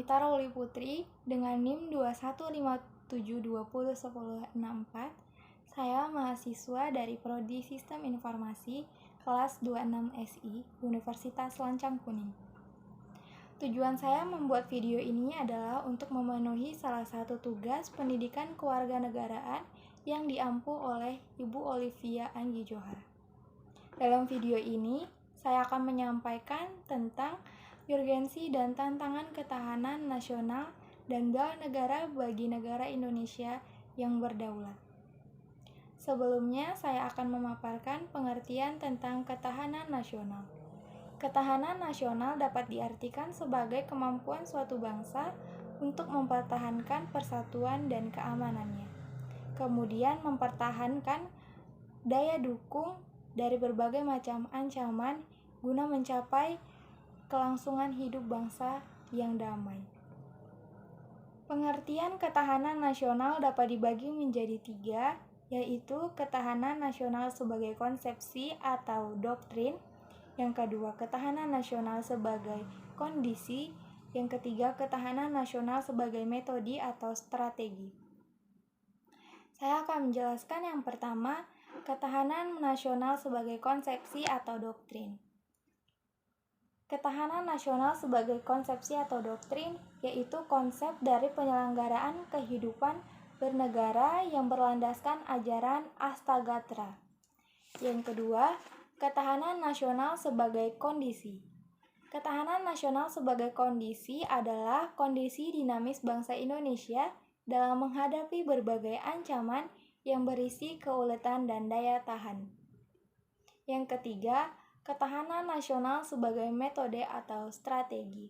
Pramita Rauli Putri dengan NIM 215720104. Saya mahasiswa dari Prodi Sistem Informasi kelas 26 SI Universitas Lancang Kuning. Tujuan saya membuat video ini adalah untuk memenuhi salah satu tugas pendidikan kewarganegaraan yang diampu oleh Ibu Olivia Anggi Johar. Dalam video ini, saya akan menyampaikan tentang urgensi dan tantangan ketahanan nasional dan bela negara bagi negara Indonesia yang berdaulat. Sebelumnya, saya akan memaparkan pengertian tentang ketahanan nasional. Ketahanan nasional dapat diartikan sebagai kemampuan suatu bangsa untuk mempertahankan persatuan dan keamanannya, kemudian mempertahankan daya dukung dari berbagai macam ancaman guna mencapai kelangsungan hidup bangsa yang damai. Pengertian ketahanan nasional dapat dibagi menjadi 3, yaitu ketahanan nasional sebagai konsepsi atau doktrin, yang kedua ketahanan nasional sebagai kondisi, yang ketiga ketahanan nasional sebagai metode atau strategi. Saya akan menjelaskan yang pertama, ketahanan nasional sebagai konsepsi atau doktrin. Ketahanan nasional sebagai konsepsi atau doktrin yaitu konsep dari penyelenggaraan kehidupan bernegara yang berlandaskan ajaran Astagatra. Yang kedua, ketahanan nasional sebagai kondisi. Ketahanan nasional sebagai kondisi adalah kondisi dinamis bangsa Indonesia dalam menghadapi berbagai ancaman yang berisi keuletan dan daya tahan. Yang ketiga, ketahanan nasional sebagai metode atau strategi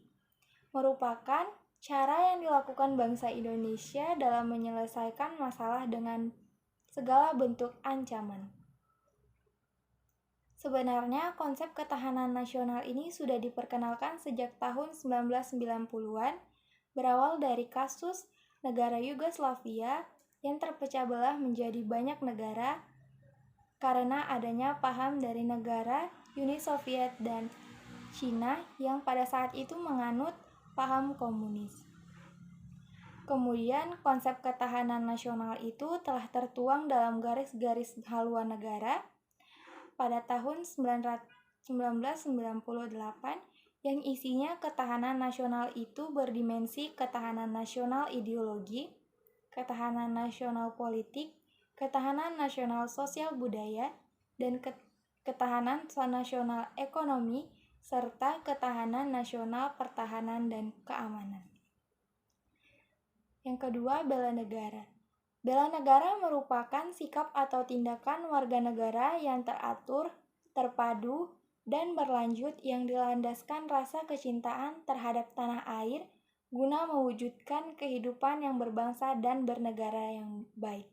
merupakan cara yang dilakukan bangsa Indonesia dalam menyelesaikan masalah dengan segala bentuk ancaman. Sebenarnya konsep ketahanan nasional ini sudah diperkenalkan sejak tahun 1990-an, berawal dari kasus negara Yugoslavia yang terpecah belah menjadi banyak negara karena adanya paham dari negara Uni Soviet dan Cina yang pada saat itu menganut paham komunis. Kemudian konsep ketahanan nasional itu telah tertuang dalam garis-garis haluan negara pada tahun 1998 yang isinya ketahanan nasional itu berdimensi ketahanan nasional ideologi, ketahanan nasional politik, ketahanan nasional sosial budaya, dan ketahanan nasional ekonomi, serta ketahanan nasional pertahanan dan keamanan. Yang kedua, bela negara. Bela negara merupakan sikap atau tindakan warga negara yang teratur, terpadu, dan berlanjut yang dilandaskan rasa kecintaan terhadap tanah air guna mewujudkan kehidupan yang berbangsa dan bernegara yang baik.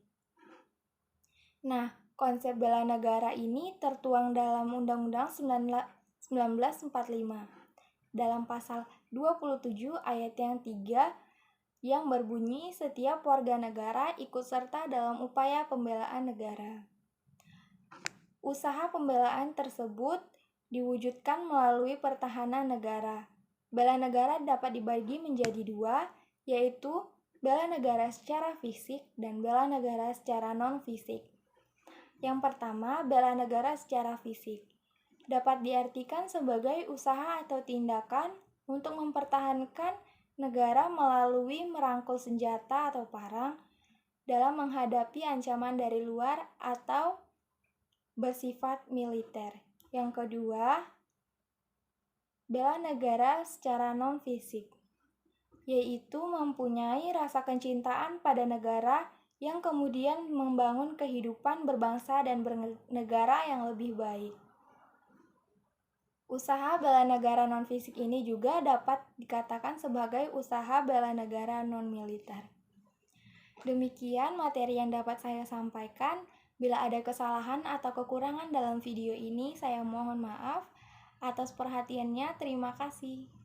Nah, konsep bela negara ini tertuang dalam Undang-Undang 1945 dalam pasal 27 ayat yang 3 yang berbunyi setiap warga negara ikut serta dalam upaya pembelaan negara. Usaha pembelaan tersebut diwujudkan melalui pertahanan negara. Bela negara dapat dibagi menjadi 2, yaitu bela negara secara fisik dan bela negara secara non-fisik. Yang pertama, bela negara secara fisik dapat diartikan sebagai usaha atau tindakan untuk mempertahankan negara melalui merangkul senjata atau parang dalam menghadapi ancaman dari luar atau bersifat militer. Yang kedua, bela negara secara non-fisik, yaitu mempunyai rasa kecintaan pada negara yang kemudian membangun kehidupan berbangsa dan bernegara yang lebih baik. Usaha bela negara non-fisik ini juga dapat dikatakan sebagai usaha bela negara non-militer. Demikian materi yang dapat saya sampaikan. Bila ada kesalahan atau kekurangan dalam video ini, saya mohon maaf. Atas perhatiannya, terima kasih.